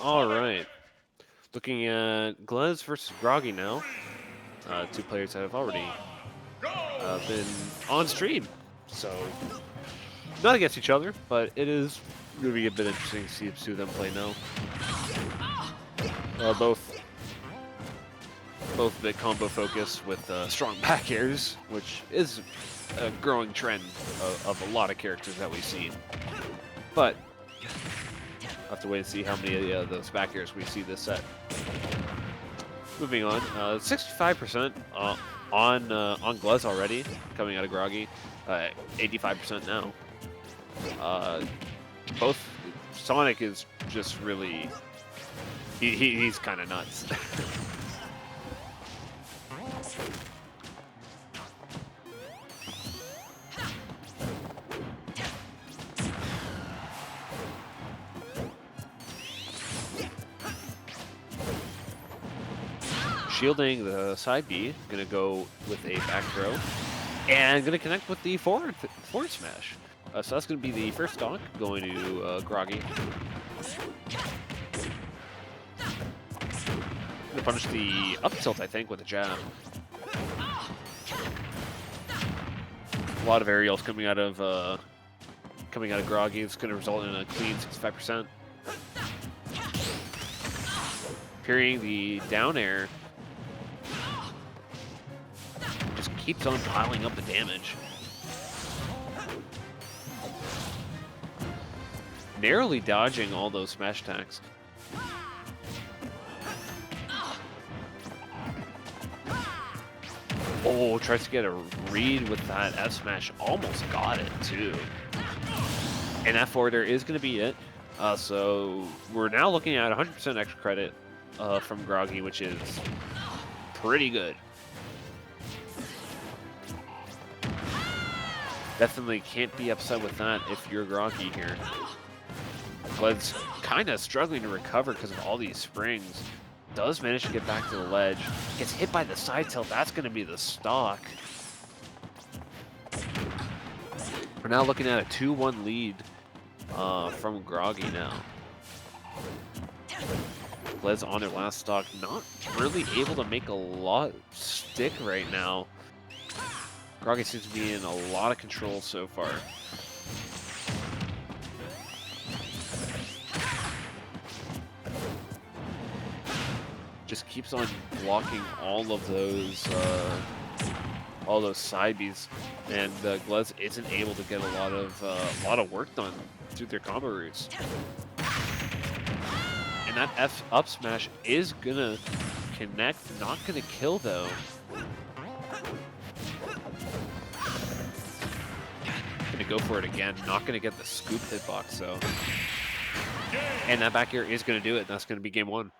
All right. Looking at Glez versus Groggy now. Two players that have already been on stream. So, not against each other, but it is going to be a bit interesting to see the two of them play now. Both a bit combo focused with strong back airs, which is a growing trend of a lot of characters that we see. But I'll have to wait and see how many of those back airs we see this set. Moving on, 65% on Glez already, coming out of Groggy, 85% now. Both Sonic is just really he's kind of nuts. Shielding the side B, gonna go with a back throw, and gonna connect with the forward smash. So that's gonna be the first stock going to Groggy. Gonna punish the up tilt, I think, with a jab. A lot of aerials coming out of Groggy. It's gonna result in a clean 65%. Parrying the down air. Keeps on piling up the damage. Narrowly dodging all those smash attacks. Oh, tries to get a read with that F smash. Almost got it too. And that forwarder is going to be it. So we're now looking at 100% extra credit from Groggy, which is pretty good. Definitely can't be upset with that if you're Groggy here. Glez kind of struggling to recover because of all these springs. Does manage to get back to the ledge. Gets hit by the side tilt. That's going to be the stock. We're now looking at a 2-1 lead from Groggy now. Glez on their last stock. Not really able to make a lot stick right now. Groggy seems to be in a lot of control so far. Just keeps on blocking all of those side Bs, and Glez isn't able to get a lot of work done through their combo routes. And that F up smash is gonna connect, not gonna kill though. Go for it again. Not going to get the scoop hitbox, though. And that back air is going to do it. That's going to be game one.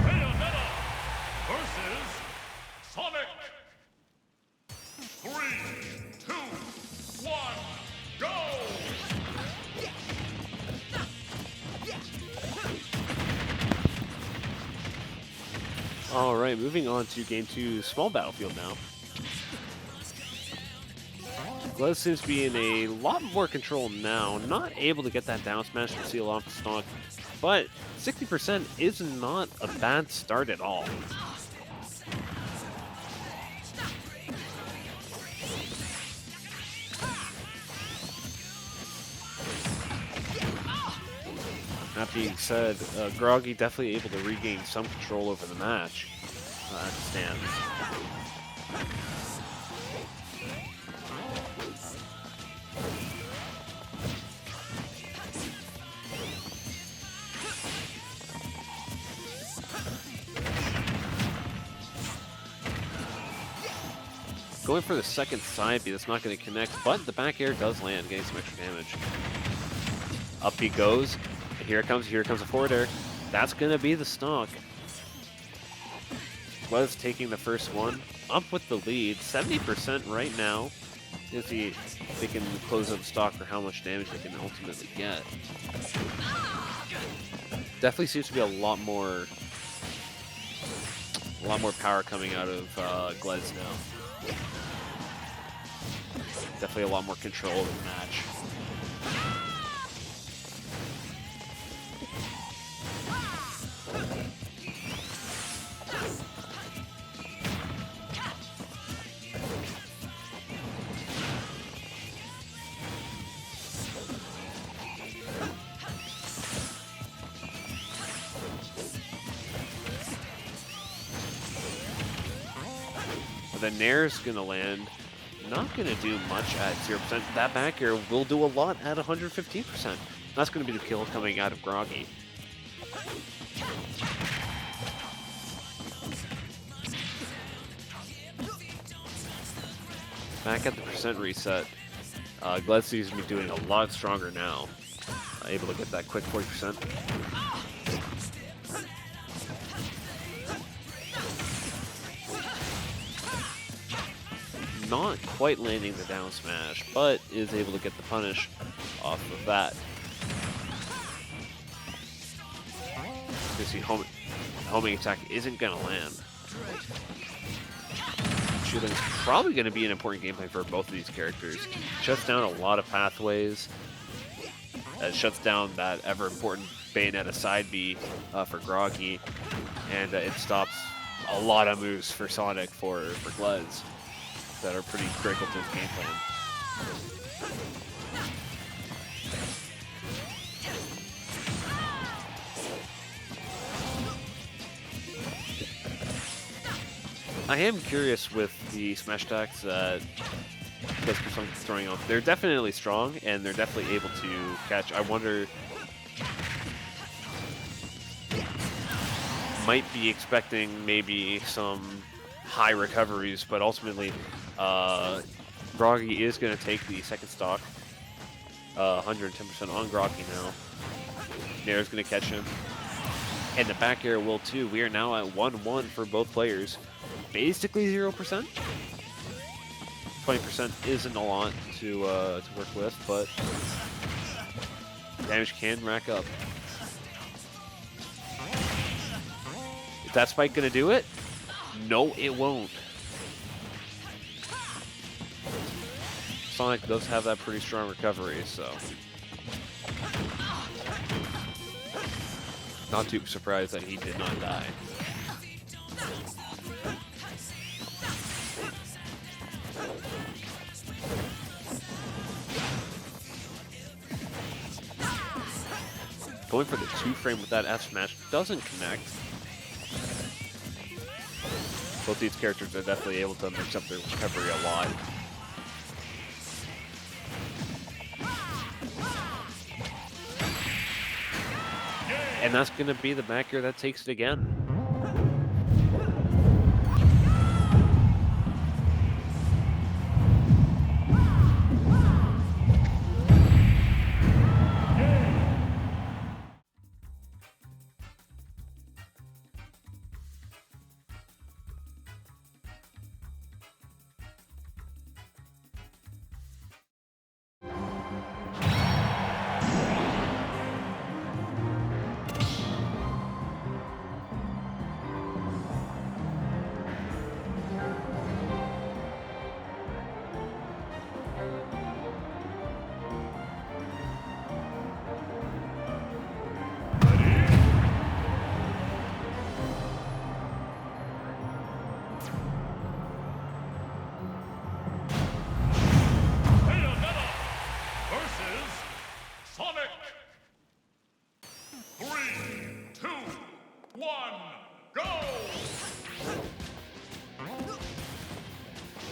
Bayonetta versus Sonic. 3, 2, 1, go! All right, moving on to game 2, small battlefield now. Glez seems to be in a lot more control now, not able to get that down smash to seal off the stock, but 60% is not a bad start at all. That being said, Groggy definitely able to regain some control over the match as it stands. Going for the second side B, that's not going to connect, but the back air does land, getting some extra damage. Up he goes. Here comes a forward air. That's going to be the stock. Glez taking the first one, up with the lead, 70% right now. Let's see if they can close up stock for how much damage they can ultimately get. Definitely seems to be a lot more power coming out of Glez now. Definitely a lot more control of the match. The Nair's gonna land. Not gonna do much at 0%. That back air will do a lot at 115%. That's gonna be the kill coming out of Groggy. Back at the percent reset. Glez seems to be doing a lot stronger now. Able to get that quick 40%. Not quite landing the down smash, but is able to get the punish off of that. You see, homing attack isn't going to land. Shielding is probably going to be an important gameplay for both of these characters. Shuts down a lot of pathways. It shuts down that ever important Bayonetta side B for Groggy, and it stops a lot of moves for Sonic for Glez that are pretty critical to his game plan. I am curious with the smash attacks that Glez keeps on throwing off. They're definitely strong, and they're definitely able to catch. I wonder... Might be expecting maybe some high recoveries, but ultimately Groggy is going to take the second stock. 110% on Groggy now. Nair's going to catch him. And the back air will too. We are now at 1-1 for both players. Basically 0%. 20% isn't a lot to work with, but damage can rack up. Is that spike going to do it? No, it won't. Sonic does have that pretty strong recovery, so not too surprised that he did not die. Going for the 2-frame with that F smash doesn't connect. Both these characters are definitely able to mix up their recovery a lot. And that's going to be the back air that takes it again.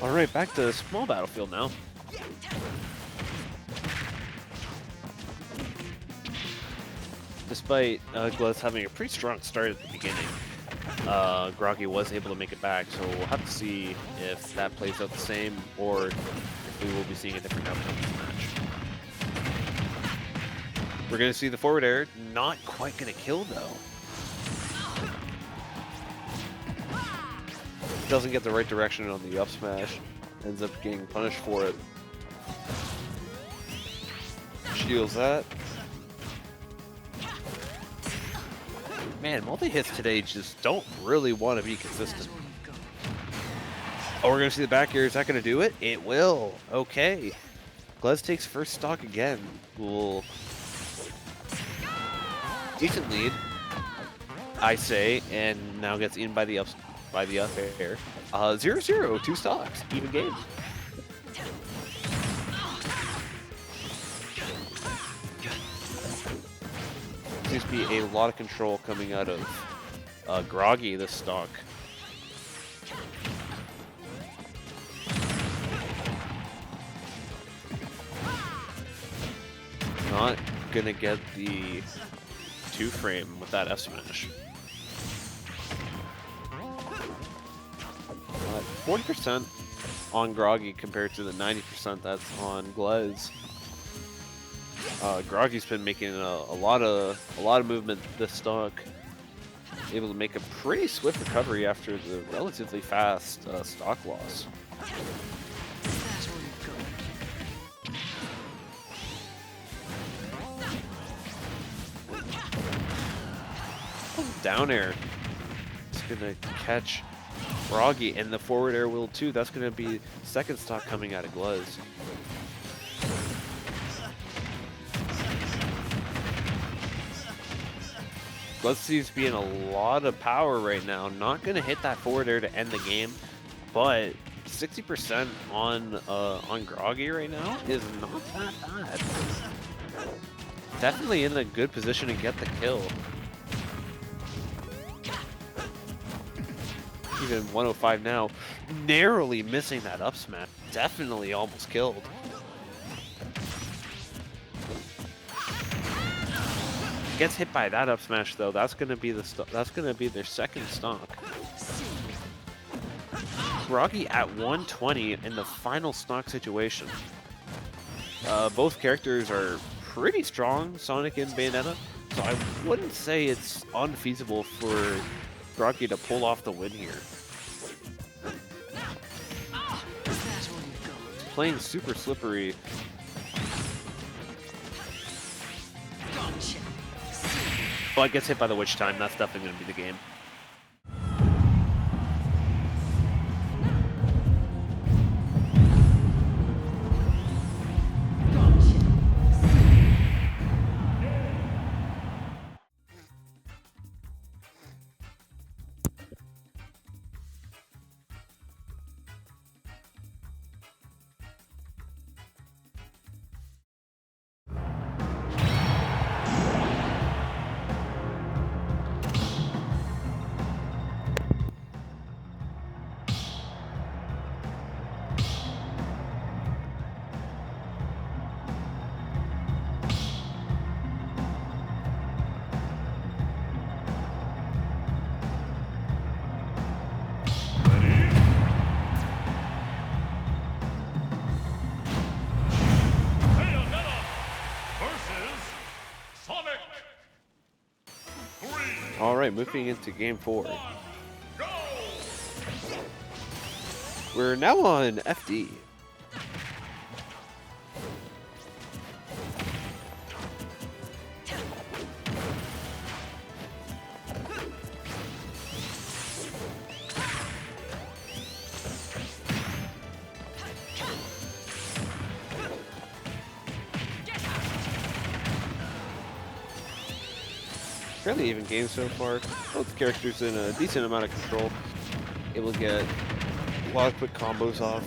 All right, back to small battlefield now. Despite Glez having a pretty strong start at the beginning, Groggy was able to make it back, so we'll have to see if that plays out the same or if we will be seeing a different outcome in this match. We're going to see the forward air, not quite going to kill though. Doesn't get the right direction on the up smash, ends up getting punished for it. Shields that. Man, multi-hits today just don't really want to be consistent. Oh, we're going to see the back air. Is that going to do it? It will. Okay. Glez takes first stock again. Cool. Decent lead, I say, and now gets eaten by the up air. 0-0, 2 stocks, even game. Seems to be a lot of control coming out of Groggy this stock. Not gonna get the 2-frame with that F smash. 40% on Groggy compared to the 90% that's on Glez. Groggy's been making a lot of movement this stock. Able to make a pretty swift recovery after the relatively fast stock loss. Down air. It's gonna catch Groggy, and the forward air will too. That's gonna be second stock coming out of Glez. Glez seems to be in a lot of power right now. Not gonna hit that forward air to end the game, but 60% on Groggy right now is not that bad. Definitely in a good position to get the kill. Even 105 now, narrowly missing that up smash. Definitely almost killed. Gets hit by that up smash though. That's gonna be their second stock. Groggy at 120 in the final stock situation. Both characters are pretty strong, Sonic and Bayonetta, so I wouldn't say it's unfeasible for Groggy to pull off the win here. It's playing super slippery. But gets hit by the witch time. That's definitely going to be the game. Bayonetta versus Sonic. 3, All right, moving into game 4. go! We're now on FD. Fairly even game so far. Both characters in a decent amount of control. Able to get a lot of quick combos off.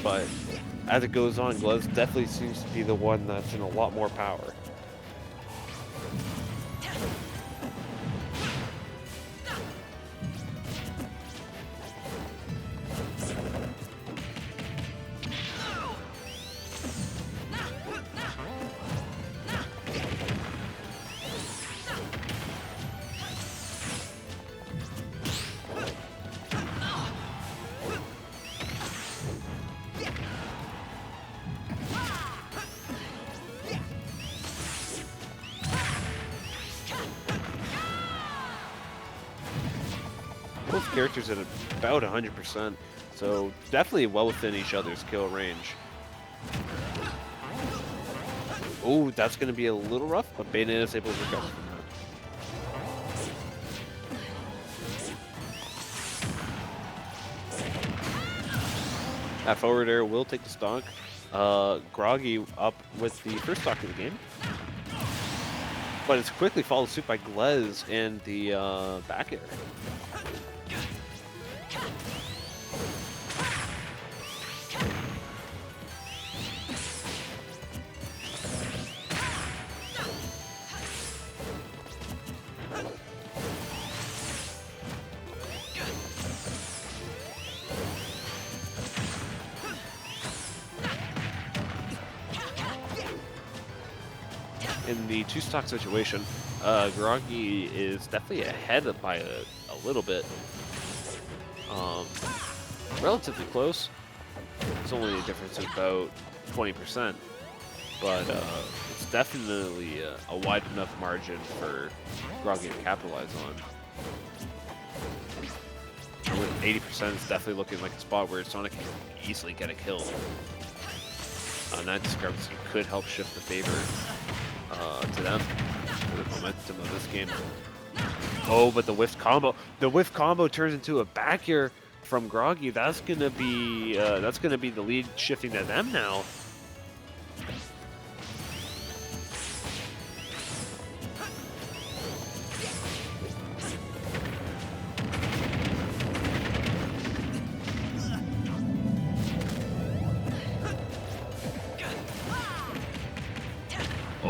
But as it goes on, Glez definitely seems to be the one that's in a lot more power. both characters at about 100%, so definitely well within each other's kill range. Oh, that's going to be a little rough, but Bayonetta is able to recover from that. That forward air will take the stock. Groggy up with the first stock of the game. But it's quickly followed suit by Glez and the back air. In the two-stock situation, Groggy is definitely ahead by a little bit. Relatively close. It's only a difference of about 20%, but it's definitely a wide enough margin for Groggy to capitalize on. And with 80%, it's definitely looking like a spot where Sonic can easily get a kill. And that discrepancy could help shift the favor to them for the momentum of this game. Oh, but the whiff combo. The whiff combo turns into a back air from Groggy. That's gonna be the lead shifting to them now.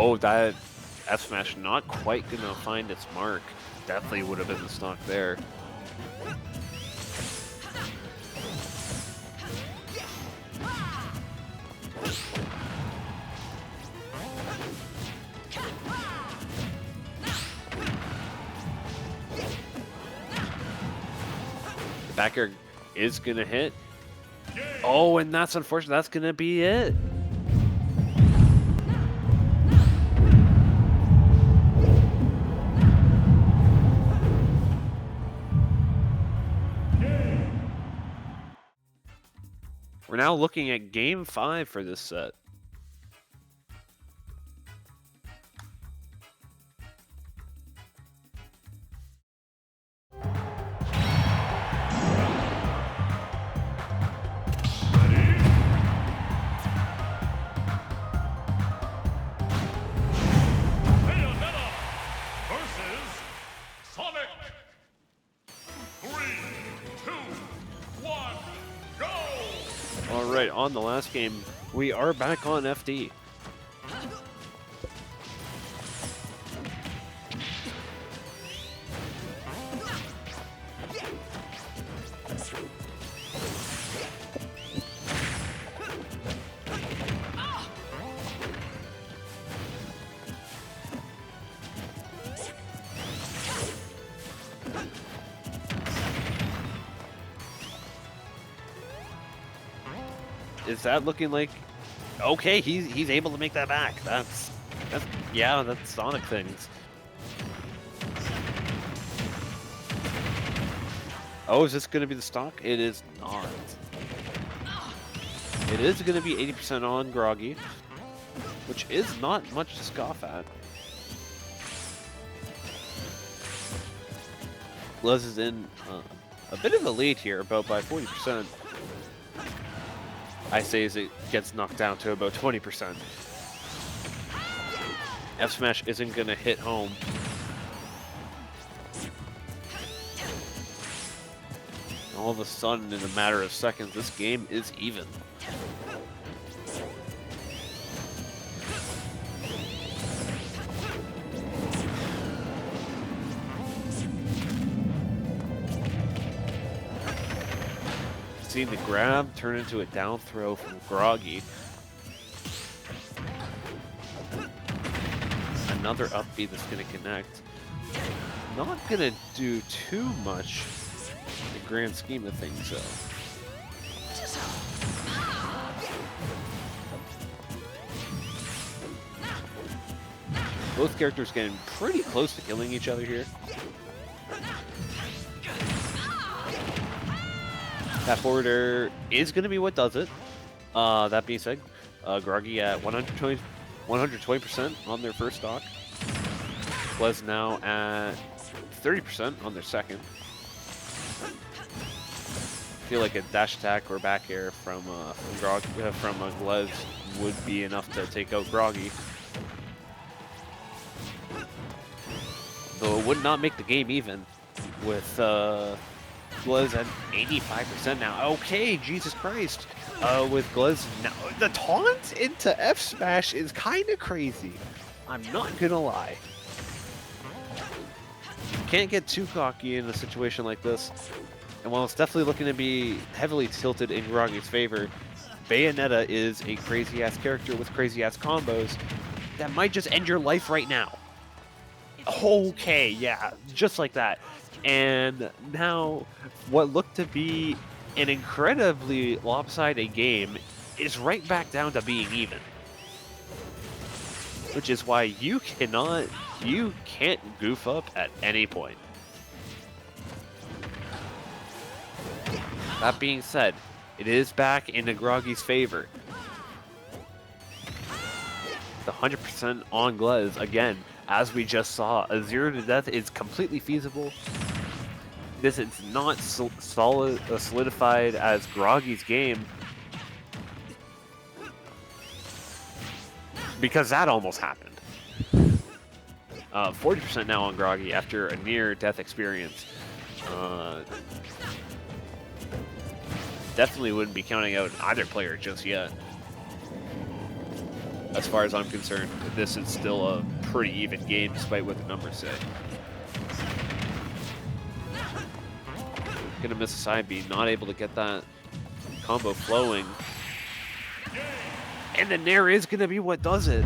Oh, that F smash not quite gonna find its mark. Definitely would have been the stock there. The back air is gonna hit. Oh, and that's unfortunate. That's gonna be it. We're now looking at Game 5 for this set. Bayonetta versus Sonic. 3, 2, 1, go! All right, on the last game, we are back on FD. Is that looking like okay? He's able to make that back. That's Sonic things. Oh, is this going to be the stock? It is not. It is going to be 80% on Groggy, which is not much to scoff at. Glez is in a bit of a lead here, about by 40%. I say as it gets knocked down to about 20%. F smash isn't going to hit home. All of a sudden, in a matter of seconds, this game is even. Seeing the grab turn into a down throw from Groggy. Another up B that's going to connect. Not going to do too much in the grand scheme of things, though. Both characters getting pretty close to killing each other here. That forwarder is going to be what does it. That being said, Groggy at 120% on their first stock. Glez now at 30% on their second. I feel like a dash attack or back air from Glez would be enough to take out Groggy. Though it would not make the game even with Glez at 85% now. Okay, Jesus Christ. With Glez now, the taunt into F smash is kind of crazy. I'm not gonna lie. Can't get too cocky in a situation like this. And while it's definitely looking to be heavily tilted in Groggy's favor, Bayonetta is a crazy-ass character with crazy-ass combos that might just end your life right now. Okay, yeah, just like that. And now, what looked to be an incredibly lopsided game is right back down to being even. Which is why you can't goof up at any point. That being said, it is back into Groggy's favor. The 100% on Glez, again, as we just saw, a 0 to death is completely feasible. This is not solidified as Groggy's game, because that almost happened. 40% now on Groggy after a near-death experience. Definitely wouldn't be counting out either player just yet. As far as I'm concerned, this is still a pretty even game despite what the numbers say. Gonna miss a side B, not able to get that combo flowing. And the Nair is gonna be what does it.